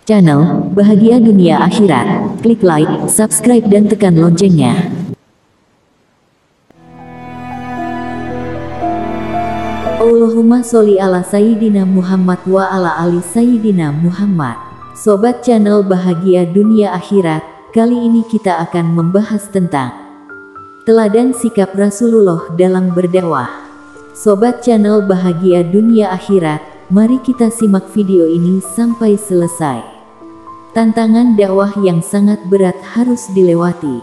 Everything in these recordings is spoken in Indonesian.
channel Bahagia Dunia Akhirat. Klik like, subscribe dan tekan loncengnya. Allahumma sholli ala Sayyidina Muhammad wa ala ali Sayyidina Muhammad. Sobat channel Bahagia Dunia Akhirat, kali ini kita akan membahas tentang teladan sikap Rasulullah dalam berdakwah. Sobat channel Bahagia Dunia Akhirat, mari kita simak video ini sampai selesai. Tantangan dakwah yang sangat berat harus dilewati.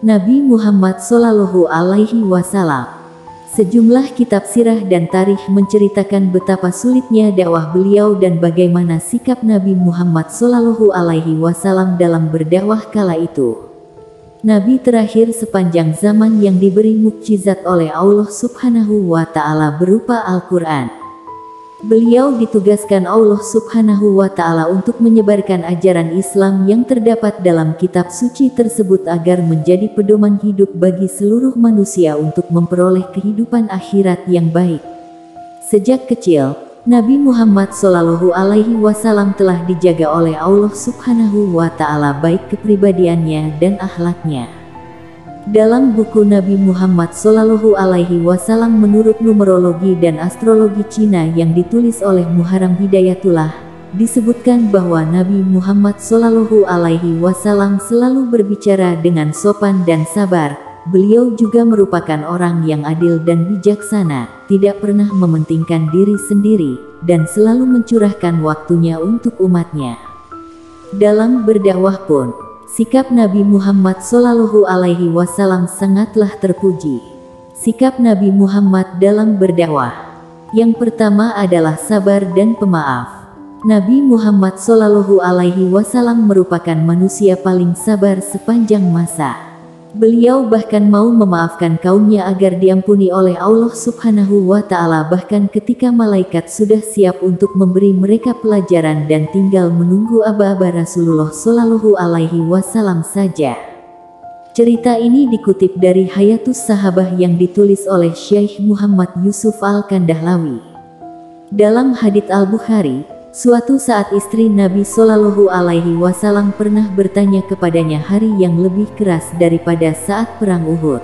Nabi Muhammad Shallallahu Alaihi Wasallam. Sejumlah kitab sirah dan tarikh menceritakan betapa sulitnya dakwah beliau dan bagaimana sikap Nabi Muhammad Shallallahu Alaihi Wasallam dalam berdakwah kala itu. Nabi terakhir sepanjang zaman yang diberi mukjizat oleh Allah Subhanahu wa Ta'ala berupa Al-Quran. Beliau ditugaskan Allah Subhanahu wa Ta'ala untuk menyebarkan ajaran Islam yang terdapat dalam kitab suci tersebut agar menjadi pedoman hidup bagi seluruh manusia untuk memperoleh kehidupan akhirat yang baik. Sejak kecil, Nabi Muhammad Shallallahu Alaihi Wasallam telah dijaga oleh Allah Subhanahu wa Ta'ala baik kepribadiannya dan akhlaknya. Dalam buku Nabi Muhammad Shallallahu Alaihi Wasallam menurut numerologi dan astrologi Cina yang ditulis oleh Muharram Hidayatullah, disebutkan bahwa Nabi Muhammad Shallallahu Alaihi Wasallam selalu berbicara dengan sopan dan sabar. Beliau juga merupakan orang yang adil dan bijaksana, tidak pernah mementingkan diri sendiri, dan selalu mencurahkan waktunya untuk umatnya. Dalam berdakwah pun, sikap Nabi Muhammad Shallallahu Alaihi Wasallam sangatlah terpuji. Sikap Nabi Muhammad dalam berdakwah. Yang pertama adalah sabar dan pemaaf. Nabi Muhammad Shallallahu Alaihi Wasallam merupakan manusia paling sabar sepanjang masa. Beliau bahkan mau memaafkan kaumnya agar diampuni oleh Allah Subhanahu wa Ta'ala, bahkan ketika malaikat sudah siap untuk memberi mereka pelajaran dan tinggal menunggu aba-aba Rasulullah Shallallahu Alaihi Wasallam saja. Cerita ini dikutip dari Hayatus Sahabah yang ditulis oleh Syekh Muhammad Yusuf Al-Kandahlawi. Dalam hadits Al-Bukhari, suatu saat istri Nabi Shallallahu Alaihi Wasallam pernah bertanya kepadanya hari yang lebih keras daripada saat perang Uhud.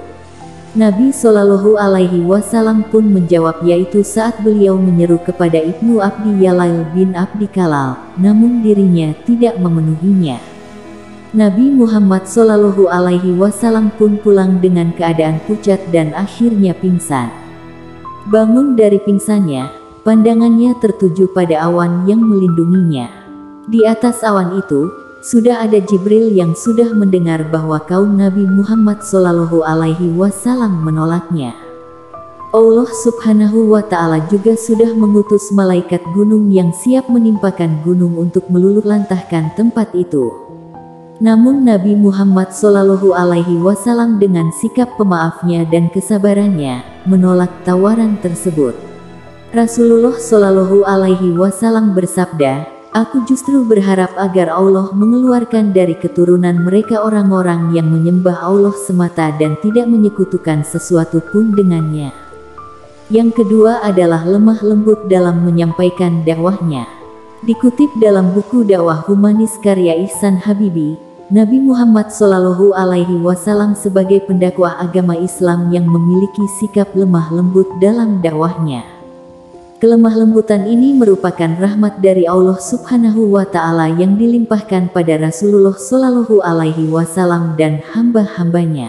Nabi Shallallahu Alaihi Wasallam pun menjawab, yaitu saat beliau menyeru kepada Ibnu Abdi Yalail bin Abdi Kalal, namun dirinya tidak memenuhinya. Nabi Muhammad Shallallahu Alaihi Wasallam pun pulang dengan keadaan pucat dan akhirnya pingsan. Bangun dari pingsannya, pandangannya tertuju pada awan yang melindunginya. Di atas awan itu, sudah ada Jibril yang sudah mendengar bahwa kaum Nabi Muhammad Shallallahu Alaihi Wasallam menolaknya. Allah Subhanahu wa Ta'ala juga sudah mengutus malaikat gunung yang siap menimpakan gunung untuk meluluhlantahkan tempat itu. Namun Nabi Muhammad Shallallahu Alaihi Wasallam dengan sikap pemaafnya dan kesabarannya, menolak tawaran tersebut. Rasulullah Shallallahu Alaihi Wasallam bersabda, "Aku justru berharap agar Allah mengeluarkan dari keturunan mereka orang-orang yang menyembah Allah semata dan tidak menyekutukan sesuatu pun dengannya." Yang kedua adalah lemah lembut dalam menyampaikan dakwahnya. Dikutip dalam buku Dakwah Humanis karya Ihsan Habibi, Nabi Muhammad Shallallahu Alaihi Wasallam sebagai pendakwah agama Islam yang memiliki sikap lemah lembut dalam dakwahnya. Kelemah lembutan ini merupakan rahmat dari Allah Subhanahu wa Ta'ala yang dilimpahkan pada Rasulullah Shallallahu Alaihi Wasallam dan hamba-hambanya.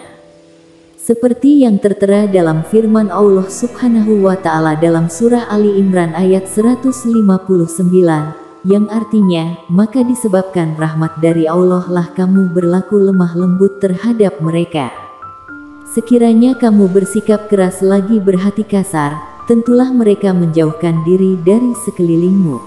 Seperti yang tertera dalam firman Allah Subhanahu wa Ta'ala dalam surah Ali Imran ayat 159, yang artinya, maka disebabkan rahmat dari Allah lah kamu berlaku lemah lembut terhadap mereka. Sekiranya kamu bersikap keras lagi berhati kasar, tentulah mereka menjauhkan diri dari sekelilingmu.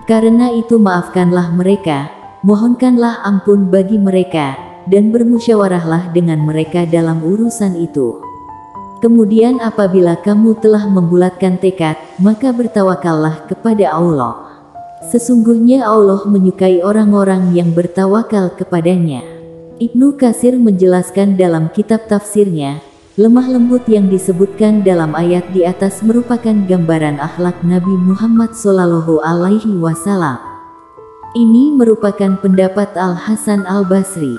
Karena itu maafkanlah mereka, mohonkanlah ampun bagi mereka, dan bermusyawarahlah dengan mereka dalam urusan itu. Kemudian apabila kamu telah membulatkan tekad, maka bertawakallah kepada Allah. Sesungguhnya Allah menyukai orang-orang yang bertawakal kepadanya. Ibnu Katsir menjelaskan dalam kitab tafsirnya, lemah lembut yang disebutkan dalam ayat di atas merupakan gambaran akhlak Nabi Muhammad Shallallahu Alaihi Wasallam. Ini merupakan pendapat Al-Hasan Al-Basri.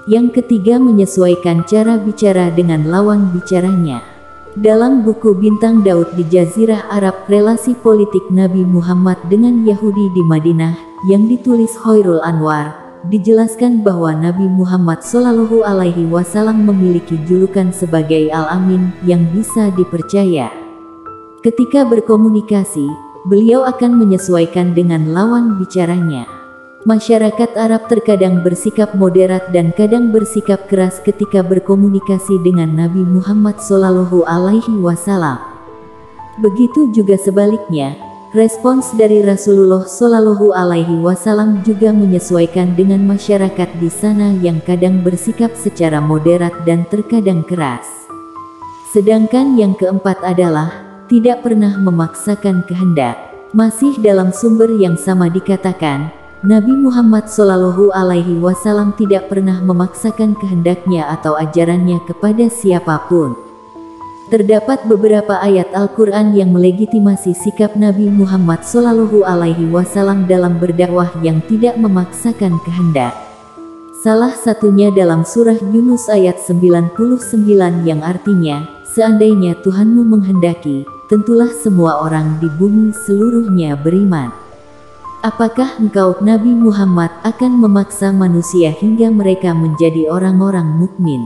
Yang ketiga, menyesuaikan cara bicara dengan lawan bicaranya. Dalam buku Bintang Daud di Jazirah Arab, relasi politik Nabi Muhammad dengan Yahudi di Madinah, yang ditulis Khairul Anwar, dijelaskan bahwa Nabi Muhammad SAW memiliki julukan sebagai Al-Amin yang bisa dipercaya. Ketika berkomunikasi, beliau akan menyesuaikan dengan lawan bicaranya. Masyarakat Arab terkadang bersikap moderat dan kadang bersikap keras ketika berkomunikasi dengan Nabi Muhammad SAW. Begitu juga sebaliknya, respons dari Rasulullah SAW juga menyesuaikan dengan masyarakat di sana yang kadang bersikap secara moderat dan terkadang keras. Sedangkan yang keempat adalah tidak pernah memaksakan kehendak. Masih dalam sumber yang sama dikatakan, Nabi Muhammad SAW tidak pernah memaksakan kehendaknya atau ajarannya kepada siapapun. Terdapat beberapa ayat Al-Quran yang melegitimasi sikap Nabi Muhammad SAW dalam berdakwah yang tidak memaksakan kehendak. Salah satunya dalam surah Yunus ayat 99 yang artinya, seandainya Tuhanmu menghendaki, tentulah semua orang di bumi seluruhnya beriman. Apakah engkau, Nabi Muhammad, akan memaksa manusia hingga mereka menjadi orang-orang mukmin?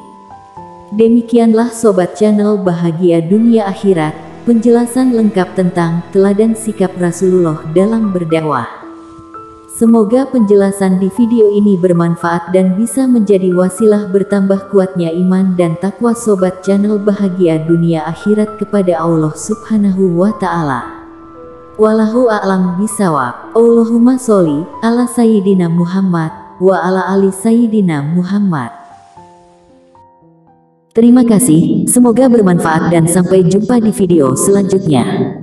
Demikianlah Sobat Channel Bahagia Dunia Akhirat, penjelasan lengkap tentang teladan sikap Rasulullah dalam berdakwah. Semoga penjelasan di video ini bermanfaat dan bisa menjadi wasilah bertambah kuatnya iman dan takwa Sobat Channel Bahagia Dunia Akhirat kepada Allah Subhanahu wa Ta'ala. Wallahu a'lam bishawab. Allahumma sholli ala Sayyidina Muhammad wa ala ali Sayyidina Muhammad. Terima kasih, semoga bermanfaat dan sampai jumpa di video selanjutnya.